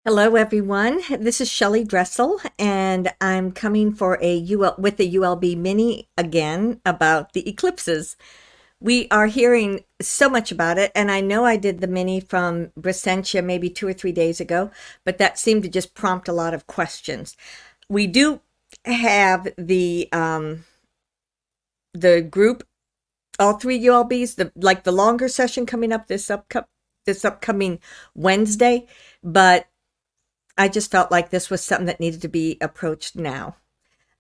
Hello, everyone. This is Shelly Dressel, and I'm coming for with a ULB mini again about the eclipses. We are hearing so much about it, and I know I did the mini from Brysentia maybe 2 or 3 days ago, but that seemed to just prompt a lot of questions. We do have the group, all three ULBs, the longer session coming up this upcoming Wednesday, but I just felt like this was something that needed to be approached now.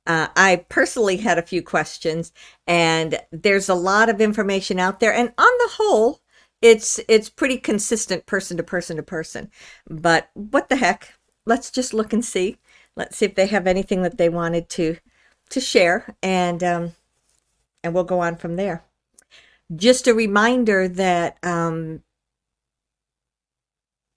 I personally had a few questions, and there's a lot of information out there, and on the whole, it's pretty consistent person to person to person. But what the heck? Let's just look and see. Let's see if they have anything that they wanted to share, and we'll go on from there. Just a reminder that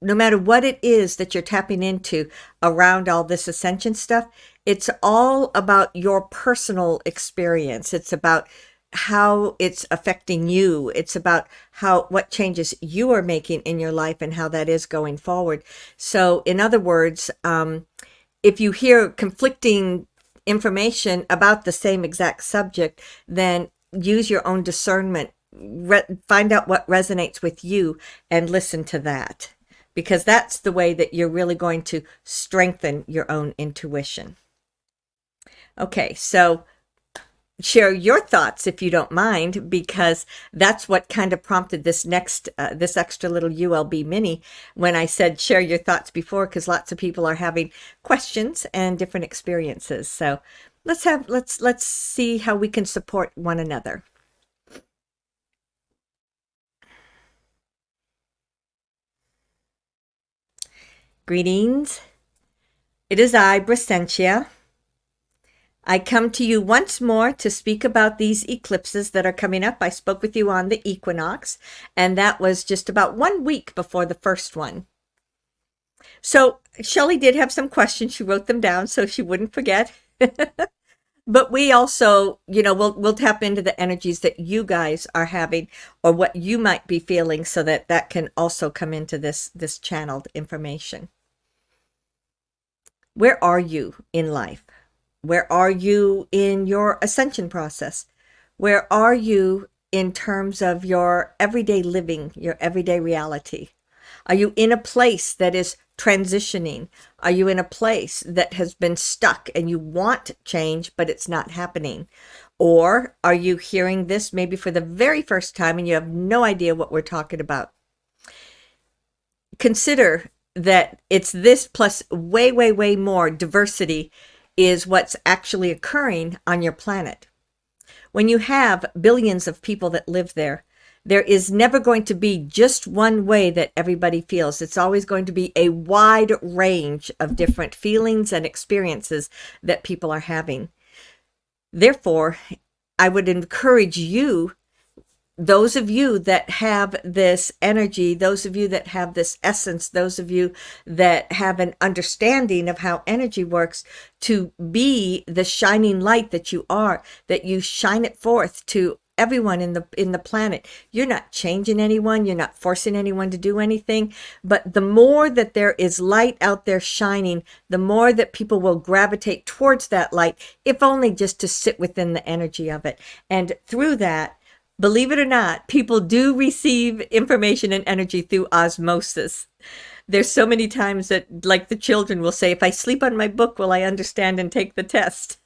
no matter what it is that you're tapping into around all this ascension stuff, it's all about your personal experience. It's about how it's affecting you. It's about what changes you are making in your life and how that is going forward. So in other words, if you hear conflicting information about the same exact subject, then use your own discernment. Find out what resonates with you and listen to that, because that's the way that you're really going to strengthen your own intuition. Okay, so share your thoughts if you don't mind, because that's what kind of prompted this extra little ULB mini when I said share your thoughts before, because lots of people are having questions and different experiences. So let's see how we can support one another. Greetings. It is I, Brysentia. I come to you once more to speak about these eclipses that are coming up. I spoke with you on the equinox, and that was just about 1 week before the first one. So Shelly did have some questions. She wrote them down so she wouldn't forget. But we also, we'll tap into the energies that you guys are having or what you might be feeling, so that can also come into this channeled information. Where are you in life? Where are you in your ascension process? Where are you in terms of your everyday living, your everyday reality? Are you in a place that is transitioning? Are you in a place that has been stuck and you want change, but it's not happening? Or are you hearing this maybe for the very first time and you have no idea what we're talking about? Consider that it's this plus way, way, way more diversity is what's actually occurring on your planet. When you have billions of people that live there, there is never going to be just one way that everybody feels. It's always going to be a wide range of different feelings and experiences that people are having. Therefore, I would encourage you, those of you that have this energy, those of you that have this essence, those of you that have an understanding of how energy works, to be the shining light that you are, that you shine it forth to everyone in the planet. You're not changing anyone, you're not forcing anyone to do anything, but the more that there is light out there shining, the more that people will gravitate towards that light, if only just to sit within the energy of it. And through that, believe it or not, people do receive information and energy through osmosis. There's so many times that, like the children will say, if I sleep on my book, will I understand and take the test?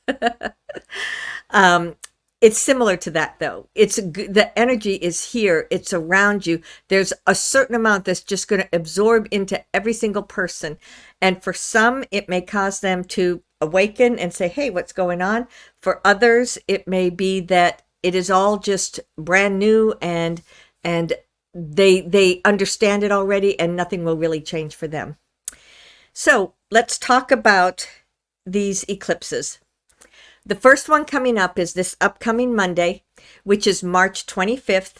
It's similar to that, though. The energy is here. It's around you. There's a certain amount that's just going to absorb into every single person. And for some, it may cause them to awaken and say, hey, what's going on? For others, it may be that it is all just brand new and they understand it already and nothing will really change for them. So let's talk about these eclipses. The first one coming up is this upcoming Monday, which is March 25th,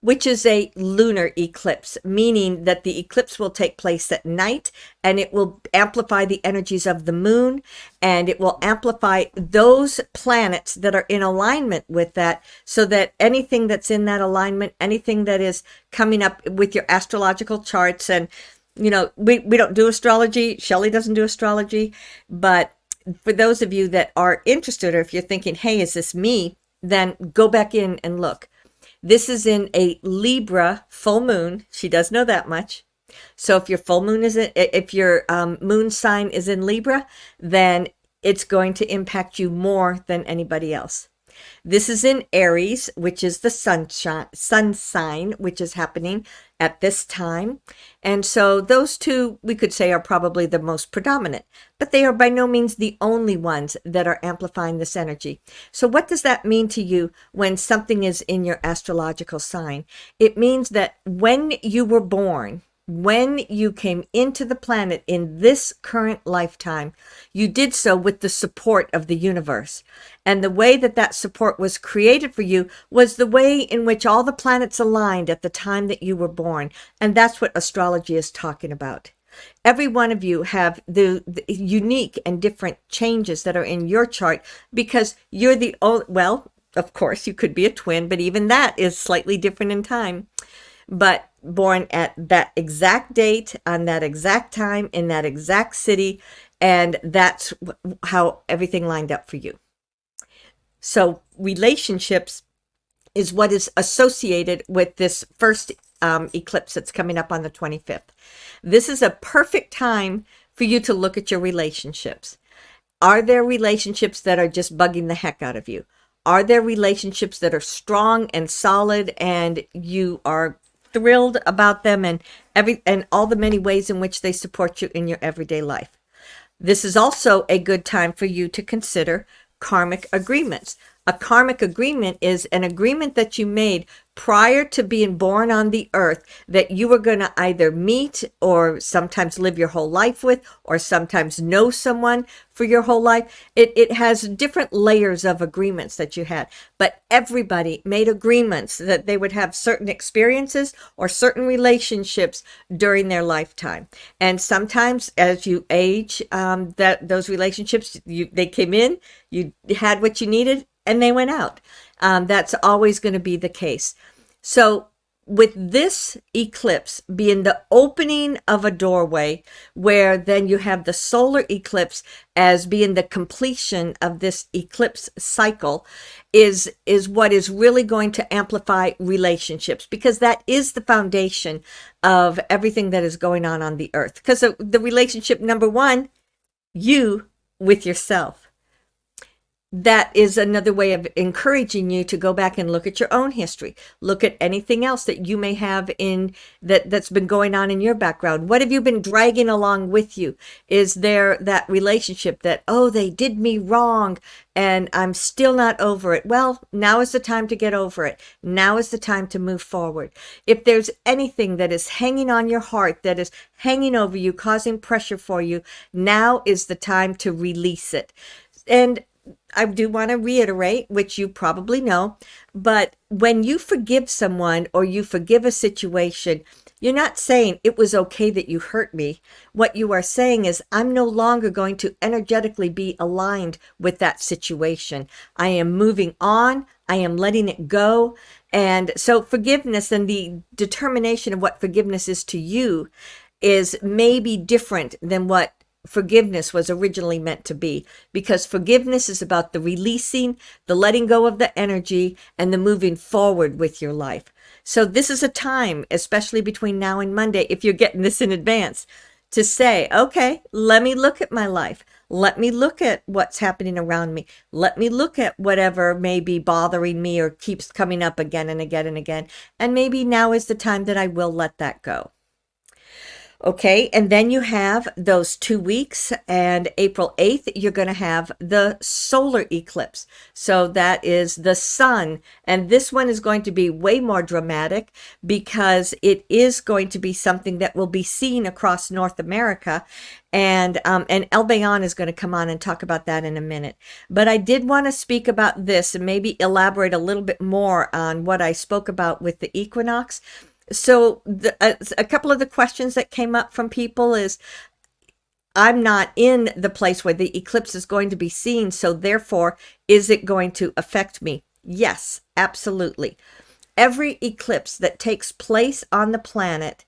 which is a lunar eclipse, meaning that the eclipse will take place at night and it will amplify the energies of the moon, and it will amplify those planets that are in alignment with that, so that anything that's in that alignment, anything that is coming up with your astrological charts and we don't do astrology. Shelly doesn't do astrology. But for those of you that are interested, or if you're thinking, hey, is this me? Then go back in and look. This is in a Libra full moon. She does know that much. So if your full moon if your moon sign is in Libra, then it's going to impact you more than anybody else. This is in Aries, which is the sun sign, which is happening at this time. And so those two, we could say, are probably the most predominant, but they are by no means the only ones that are amplifying this energy. So what does that mean to you when something is in your astrological sign? It means that when you were born, when you came into the planet in this current lifetime, you did so with the support of the universe. And the way that that support was created for you was the way in which all the planets aligned at the time that you were born. And that's what astrology is talking about. Every one of you have the unique and different changes that are in your chart because you're the only, well, of course, you could be a twin, but even that is slightly different in time. But born at that exact date, on that exact time, in that exact city, and that's how everything lined up for you. So relationships is what is associated with this first eclipse that's coming up on the 25th. This is a perfect time for you to look at your relationships. Are there relationships that are just bugging the heck out of you? Are there relationships that are strong and solid and you are thrilled about them and all the many ways in which they support you in your everyday life? This is also a good time for you to consider karmic agreements. A karmic agreement is an agreement that you made prior to being born on the earth that you were going to either meet or sometimes live your whole life with, or sometimes know someone for your whole life. It has different layers of agreements that you had, but everybody made agreements that they would have certain experiences or certain relationships during their lifetime. And sometimes as you age, those relationships, they came in, you had what you needed, and they went out. That's always going to be the case. So with this eclipse being the opening of a doorway, where then you have the solar eclipse as being the completion of this eclipse cycle, is what is really going to amplify relationships, because that is the foundation of everything that is going on the earth. Because the relationship number one, you with yourself. That is another way of encouraging you to go back and look at your own history. Look at anything else that you may have in that's been going on in your background. What have you been dragging along with you? Is there that relationship that, oh, they did me wrong and I'm still not over it? Well, now is the time to get over it. Now is the time to move forward. If there's anything that is hanging on your heart, that is hanging over you, causing pressure for you, now is the time to release it. And I do want to reiterate, which you probably know, but when you forgive someone or you forgive a situation, you're not saying it was okay that you hurt me. What you are saying is, I'm no longer going to energetically be aligned with that situation. I am moving on. I am letting it go. And so forgiveness and the determination of what forgiveness is to you is maybe different than what forgiveness was originally meant to be, because forgiveness is about the releasing, the letting go of the energy, and the moving forward with your life. So this is a time, especially between now and Monday, if you're getting this in advance, to say, okay, let me look at my life. Let me look at what's happening around me. Let me look at whatever may be bothering me or keeps coming up again and again and again. And maybe now is the time that I will let that go. Okay, and then you have those 2 weeks, and April 8th, you're going to have the solar eclipse. So that is the sun, and this one is going to be way more dramatic because it is going to be something that will be seen across North America, and Albayon is going to come on and talk about that in a minute. But I did want to speak about this and maybe elaborate a little bit more on what I spoke about with the equinox. So a couple of the questions that came up from people is, I'm not in the place where the eclipse is going to be seen, so therefore, is it going to affect me? Yes, absolutely. Every eclipse that takes place on the planet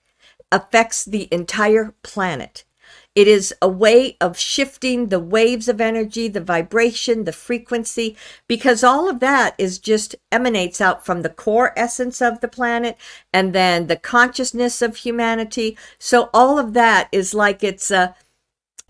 affects the entire planet. It is a way of shifting the waves of energy, the vibration, the frequency, because all of that is just emanates out from the core essence of the planet and then the consciousness of humanity. So all of that is like it's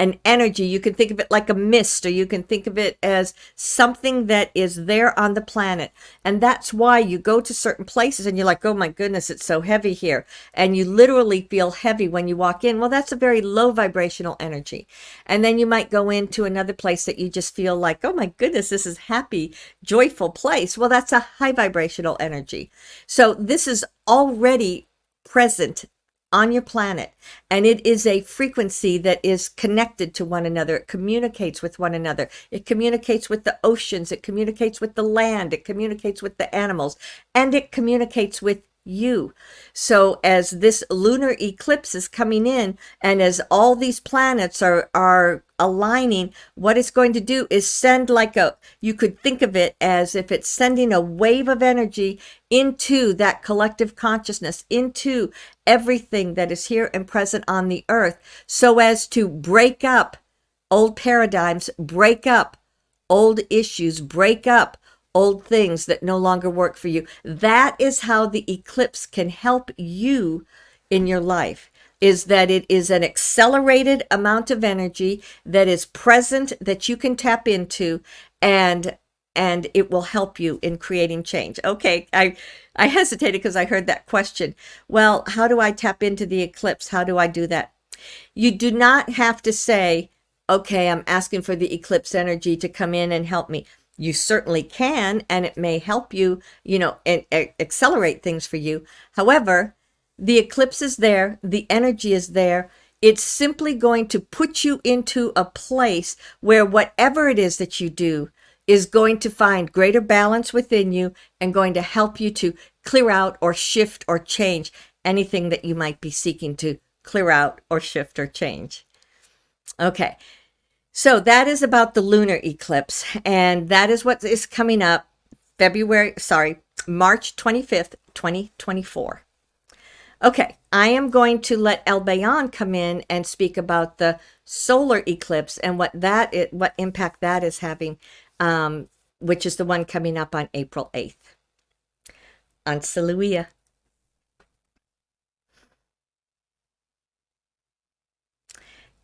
an energy. You can think of it like a mist, or you can think of it as something that is there on the planet. And that's why you go to certain places and you're like, oh my goodness, it's so heavy here. And you literally feel heavy when you walk in. Well, that's a very low vibrational energy. And then you might go into another place that you just feel like, oh my goodness, this is happy, joyful place. Well, that's a high vibrational energy. So this is already present on your planet, and it is a frequency that is connected to one another. It communicates with one another. It communicates with the oceans. It communicates with the land. It communicates with the animals, and it communicates with you. So as this lunar eclipse is coming in, and as all these planets are aligning, what it's going to do is send like you could think of it as if it's sending a wave of energy into that collective consciousness, into everything that is here and present on the earth, so as to break up old paradigms, break up old issues, break up old things that no longer work for you. That is how the eclipse can help you in your life, is that it is an accelerated amount of energy that is present that you can tap into, and it will help you in creating change. Okay, I hesitated because I heard that question. Well, how do I tap into the eclipse? How do I do that? You do not have to say, okay, I'm asking for the eclipse energy to come in and help me. You certainly can, and it may help you, and accelerate things for you. However, the eclipse is there, the energy is there. It's simply going to put you into a place where whatever it is that you do is going to find greater balance within you and going to help you to clear out or shift or change anything that you might be seeking to clear out or shift or change. Okay. So that is about the lunar eclipse, and that is what is coming up March 25th, 2024. Okay, I am going to let Albayon come in and speak about the solar eclipse and what impact that is having, which is the one coming up on April 8th. Ansaluia.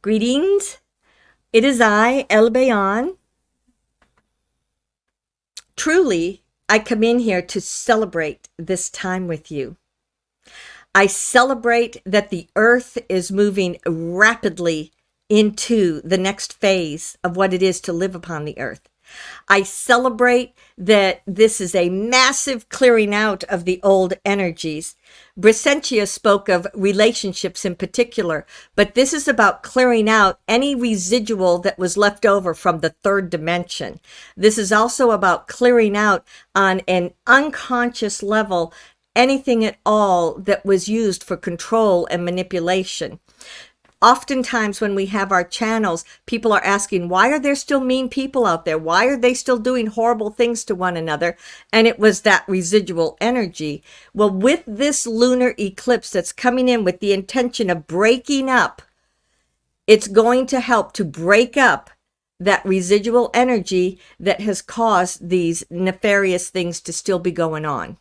Greetings. It is I, Albayon. Truly, I come in here to celebrate this time with you. I celebrate that the earth is moving rapidly into the next phase of what it is to live upon the earth. I celebrate that this is a massive clearing out of the old energies. Brysentia spoke of relationships in particular, but this is about clearing out any residual that was left over from the third dimension. This is also about clearing out on an unconscious level anything at all that was used for control and manipulation. Oftentimes when we have our channels, people are asking, why are there still mean people out there? Why are they still doing horrible things to one another? And it was that residual energy. Well, with this lunar eclipse that's coming in with the intention of breaking up, it's going to help to break up that residual energy that has caused these nefarious things to still be going on.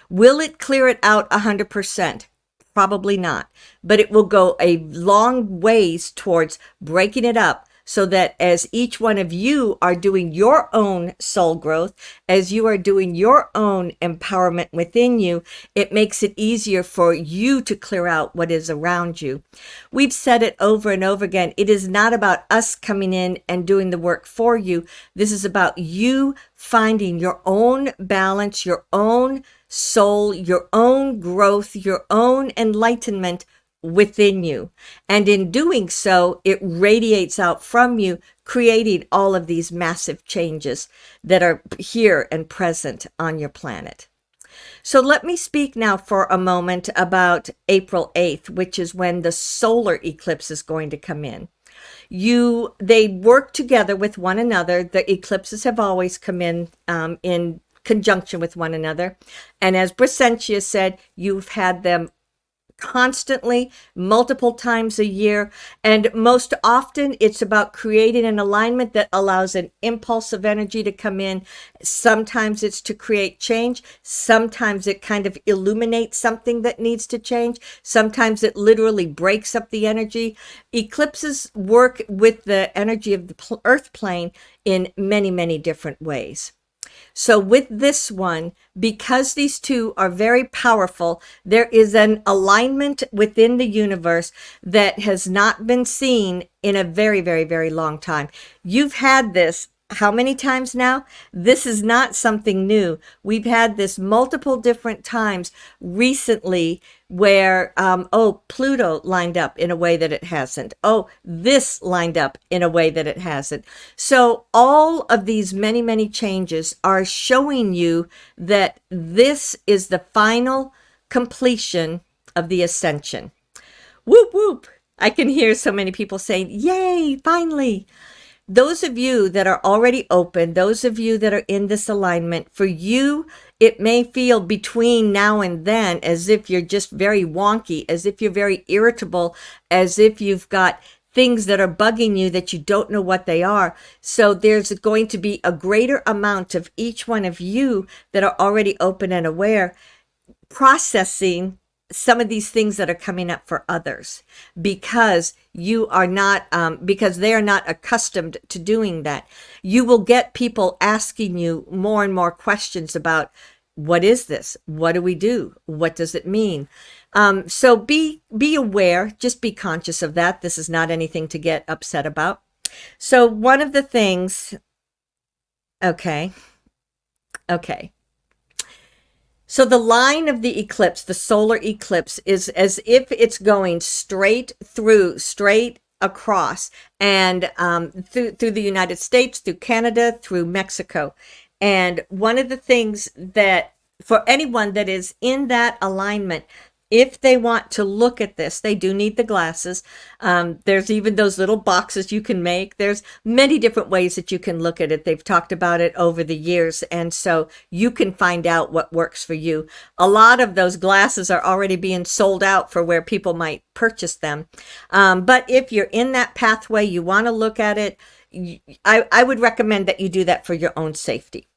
Will it clear it out 100%? Probably not, but it will go a long ways towards breaking it up, so that as each one of you are doing your own soul growth, as you are doing your own empowerment within you, it makes it easier for you to clear out what is around you. We've said it over and over again. It is not about us coming in and doing the work for you. This is about you finding your own balance, your own soul, your own growth, your own enlightenment within you. And in doing so, it radiates out from you, creating all of these massive changes that are here and present on your planet. So let me speak now for a moment about April 8th, which is when the solar eclipse is going to come in. They work together with one another. The eclipses have always come in conjunction with one another. And as Brysentia said, you've had them constantly, multiple times a year. And most often it's about creating an alignment that allows an impulse of energy to come in. Sometimes it's to create change. Sometimes it kind of illuminates something that needs to change. Sometimes it literally breaks up the energy. Eclipses work with the energy of the earth plane in many, many different ways. So with this one, because these two are very powerful, there is an alignment within the universe that has not been seen in a very, very, very long time. You've had this how many times now? This is not something new. We've had this multiple different times recently where, Pluto lined up in a way that it hasn't. Oh, this lined up in a way that it hasn't. So all of these many, many changes are showing you that this is the final completion of the ascension. Whoop, whoop. I can hear so many people saying, yay, finally. Those of you that are already open, those of you that are in this alignment, for you, it may feel between now and then as if you're just very wonky, as if you're very irritable, as if you've got things that are bugging you that you don't know what they are. So there's going to be a greater amount of each one of you that are already open and aware, processing some of these things that are coming up for others, because you are not, because they are not accustomed to doing that. You will get people asking you more and more questions about, what is this? What do we do? What does it mean? So be aware, just be conscious of that. This is not anything to get upset about. So one of the things, okay. So the line of the eclipse, the solar eclipse, is as if it's going straight through, straight across, and through the United States, through Canada, through Mexico. And one of the things that, for anyone that is in that alignment, if they want to look at this, they do need the glasses. There's even those little boxes you can make. There's many different ways that you can look at it. They've talked about it over the years. And so you can find out what works for you. A lot of those glasses are already being sold out for where people might purchase them. But if you're in that pathway, you want to look at it, I would recommend that you do that for your own safety.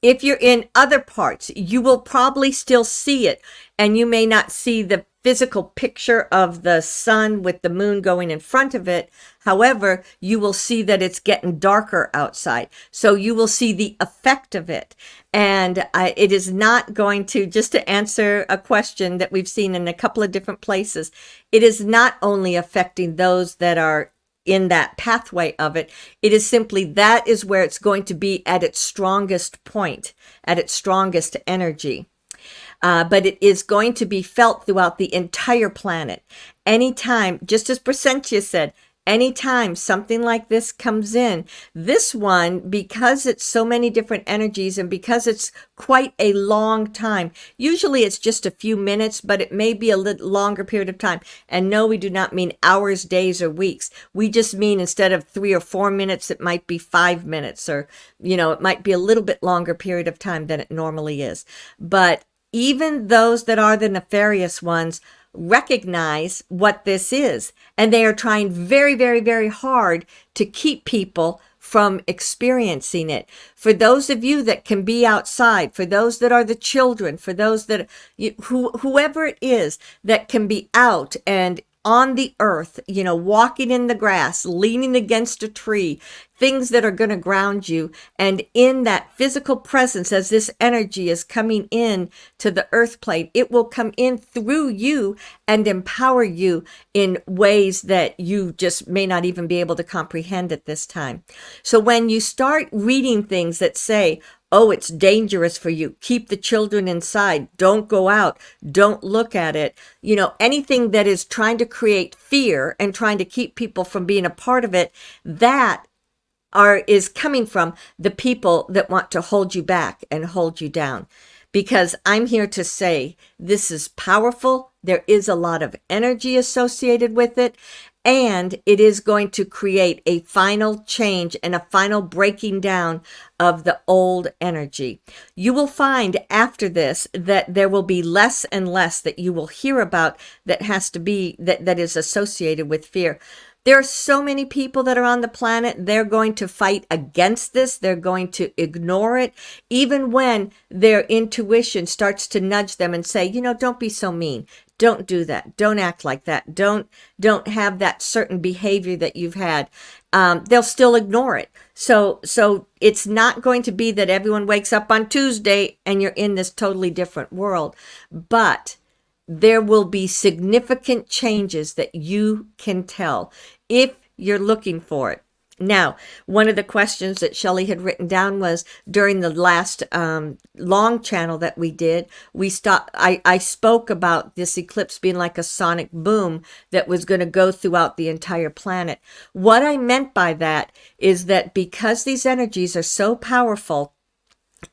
If you're in other parts, you will probably still see it, and you may not see the physical picture of the sun with the moon going in front of it. However, you will see that it's getting darker outside. So you will see the effect of it. And it is not going to, just to answer a question that we've seen in a couple of different places, it is not only affecting those that are in that pathway of it. It is simply that is where it's going to be at its strongest point, at its strongest energy. But it is going to be felt throughout the entire planet. Anytime, just as Brysentia said, anytime something like this comes in, this one, because it's so many different energies and because it's quite a long time, usually it's just a few minutes, but it may be a little longer period of time. And no, we do not mean hours, days, or weeks. We just mean instead of 3 or 4 minutes, it might be 5 minutes, or, it might be a little bit longer period of time than it normally is. But even those that are the nefarious ones recognize what this is, and they are trying very, very, very hard to keep people from experiencing it. For those of you that can be outside, for those that are the children, for those that whoever it is that can be out and on the earth, walking in the grass, leaning against a tree, things that are going to ground you. And in that physical presence, as this energy is coming in to the earth plane, it will come in through you and empower you in ways that you just may not even be able to comprehend at this time. So when you start reading things that say, oh, it's dangerous for you, keep the children inside, don't go out, don't look at it, anything that is trying to create fear and trying to keep people from being a part of it, that is coming from the people that want to hold you back and hold you down. Because I'm here to say this is powerful. There is a lot of energy associated with it. and it is going to create a final change and a final breaking down of the old energy. You will find after this that there will be less and less that you will hear about that has to be that is associated with fear. There are so many people that are on the planet. They're going to fight against this. They're going to ignore it, even when their intuition starts to nudge them and say, don't be so mean. Don't do that. Don't act like that. Don't have that certain behavior that you've had. They'll still ignore it. So it's not going to be that everyone wakes up on Tuesday and you're in this totally different world, but there will be significant changes that you can tell if you're looking for it. Now, one of the questions that Shelly had written down was during the last long channel that we did, I spoke about this eclipse being like a sonic boom that was going to go throughout the entire planet. What I meant by that is that because these energies are so powerful,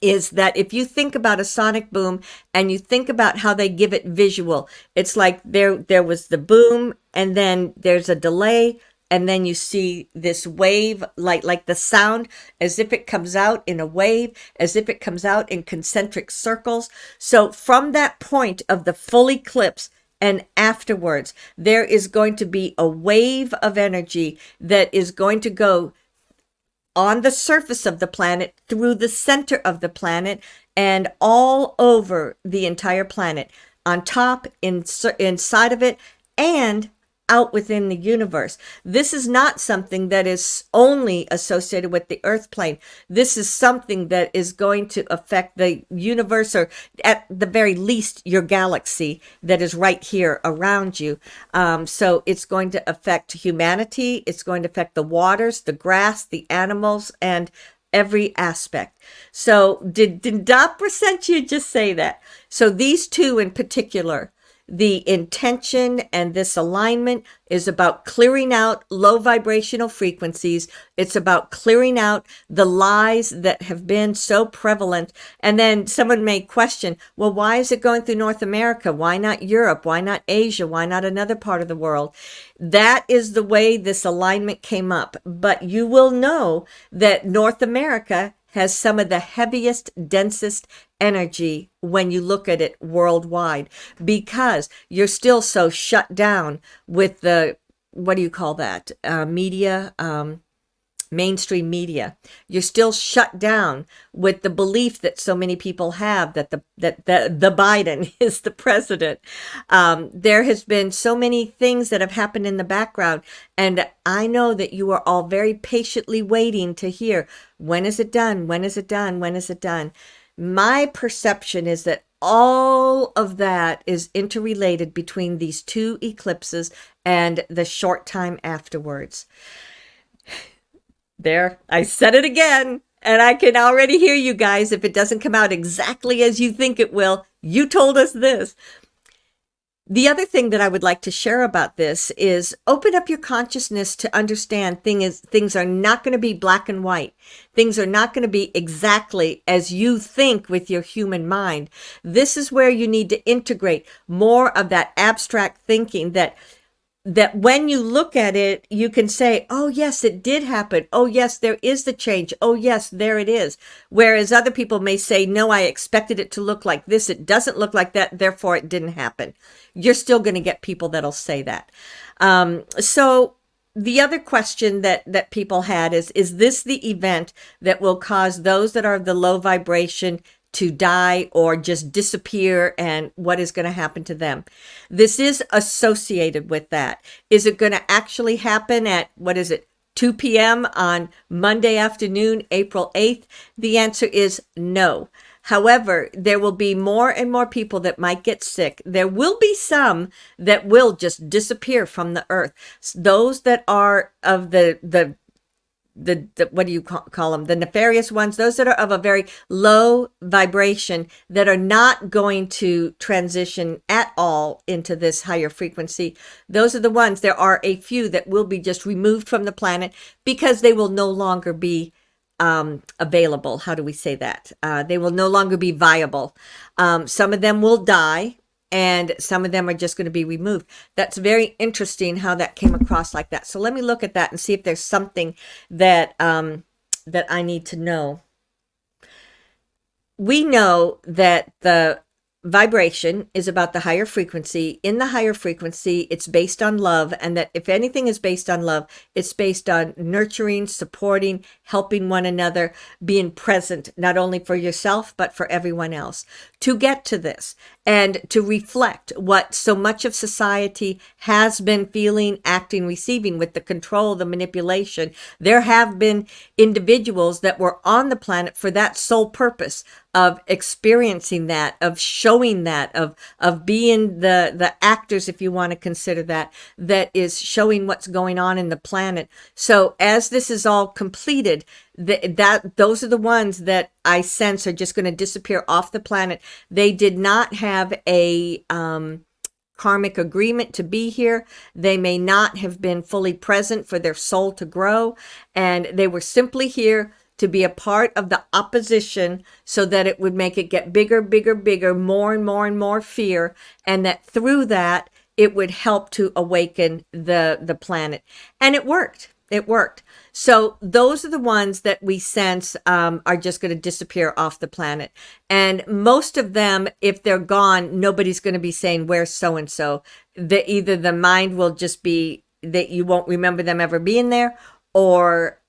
is that if you think about a sonic boom and you think about how they give it visual, it's like there was the boom and then there's a delay, and then you see this wave, like the sound, as if it comes out in a wave, as if it comes out in concentric circles. So from that point of the full eclipse and afterwards, there is going to be a wave of energy that is going to go on the surface of the planet, through the center of the planet, and all over the entire planet, on top, inside of it, and out within the universe. This is not something that is only associated with the Earth plane. This is something that is going to affect the universe, or at the very least, your galaxy that is right here around you. So it's going to affect humanity. It's going to affect the waters, the grass, the animals, and every aspect. So did Brysentia just say that? So these two in particular, the intention and this alignment is about clearing out low vibrational frequencies. It's about clearing out the lies that have been so prevalent. And then someone may question, well, why is it going through North America? Why not Europe? Why not Asia? Why not another part of the world? That is the way this alignment came up. But you will know that North America has some of the heaviest, densest energy when you look at it worldwide, because you're still so shut down with the, what do you call that, media, mainstream media. You're still shut down with the belief that so many people have that the Biden is the president. There has been so many things that have happened in the background, and I know that you are all very patiently waiting to hear, when is it done? When is it done? When is it done? My perception is that all of that is interrelated between these two eclipses and the short time afterwards. There, I said it again, and I can already hear you guys. If it doesn't come out exactly as you think it will, you told us this. The other thing that I would like to share about this is open up your consciousness to understand things are not going to be black and white. Things are not going to be exactly as you think with your human mind. This is where you need to integrate more of that abstract thinking that when you look at it, you can say, oh, yes, it did happen. Oh, yes, there is the change. Oh, yes, there it is. Whereas other people may say, no, I expected it to look like this. It doesn't look like that. Therefore, it didn't happen. You're still going to get people that'll say that. So the other question that people had is this the event that will cause those that are of the low vibration to die or just disappear, and what is going to happen to them? This is associated with that. Is it going to actually happen at, 2 p.m. on Monday afternoon, April 8th? The answer is no. However, there will be more and more people that might get sick. There will be some that will just disappear from the earth. Those that are of the what do you call them? The nefarious ones, those that are of a very low vibration that are not going to transition at all into this higher frequency. Those are the ones, there are a few that will be just removed from the planet because they will no longer be available. How do we say that? They will no longer be viable. Some of them will die, and some of them are just going to be removed. That's very interesting how that came across like that. So let me look at that and see if there's something that that I need to know. We know that the vibration is about the higher frequency. In the higher frequency, it's based on love, and that if anything is based on love, it's based on nurturing, supporting, helping one another, being present, not only for yourself, but for everyone else. To get to this and to reflect what so much of society has been feeling, acting, receiving with the control, the manipulation, there have been individuals that were on the planet for that sole purpose of experiencing that, of showing that, of being the actors, if you want to consider that, that is showing what's going on in the planet. So as this is all completed, those are the ones that I sense are just going to disappear off the planet. They did not have a karmic agreement to be here. They may not have been fully present for their soul to grow, and they were simply here to be a part of the opposition so that it would make it get bigger, bigger, bigger, more and more and more fear, and that through that, it would help to awaken the planet. And it worked. It worked. So those are the ones that we sense are just going to disappear off the planet. And most of them, if they're gone, nobody's going to be saying, where's so-and-so? Either the mind will just be that you won't remember them ever being there, or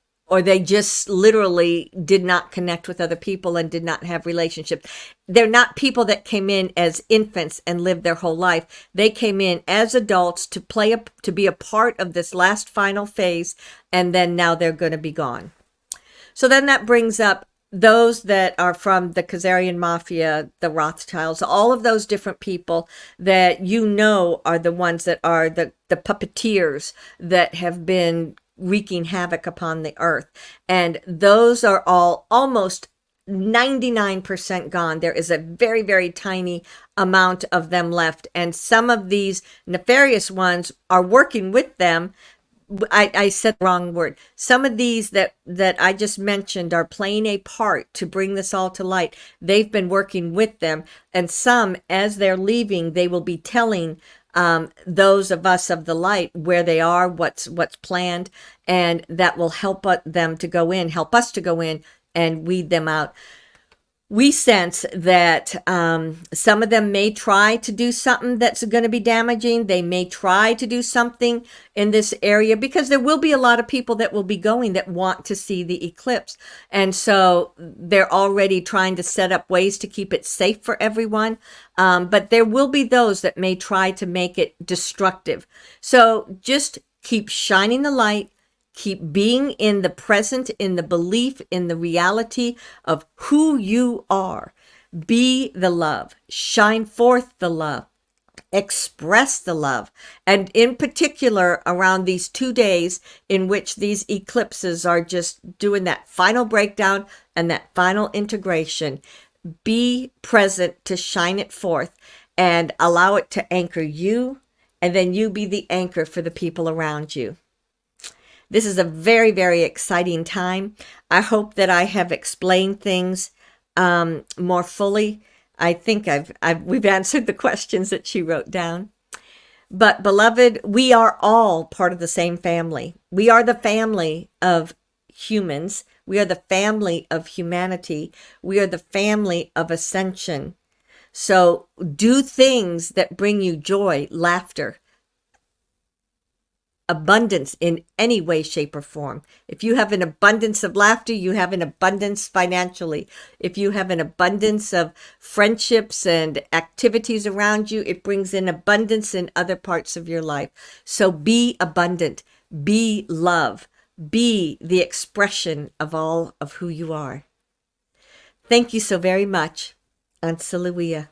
they just literally did not connect with other people and did not have relationships. They're not people that came in as infants and lived their whole life. They came in as adults to be a part of this last final phase, and then now they're going to be gone. So then that brings up those that are from the Khazarian Mafia, the Rothschilds, all of those different people that you know are the ones that are the puppeteers that have been wreaking havoc upon the earth. And those are all almost 99% gone. There is a very, very tiny amount of them left. And some of these nefarious ones are working with them. I said the wrong word. Some of these that I just mentioned are playing a part to bring this all to light. They've been working with them. And some, as they're leaving, they will be telling those of us of the light where they are, what's planned, and that will help them to go in, help us to go in and weed them out. We sense that some of them may try to do something that's going to be damaging. They may try to do something in this area because there will be a lot of people that will be going that want to see the eclipse. And so they're already trying to set up ways to keep it safe for everyone. But there will be those that may try to make it destructive. So just keep shining the light. Keep being in the present, in the belief, in the reality of who you are. Be the love. Shine forth the love. Express the love. And in particular, around these 2 days in which these eclipses are just doing that final breakdown and that final integration, be present to shine it forth and allow it to anchor you, and then you be the anchor for the people around you. This is a very, very exciting time. I hope that I have explained things more fully. I think we've answered the questions that she wrote down. But beloved, we are all part of the same family. We are the family of humans. We are the family of humanity. We are the family of ascension. So do things that bring you joy, laughter, abundance in any way, shape, or form. If you have an abundance of laughter, you have an abundance financially. If you have an abundance of friendships and activities around you, it brings in abundance in other parts of your life. So be abundant, be love, be the expression of all of who you are. Thank you so very much. Ansaluia.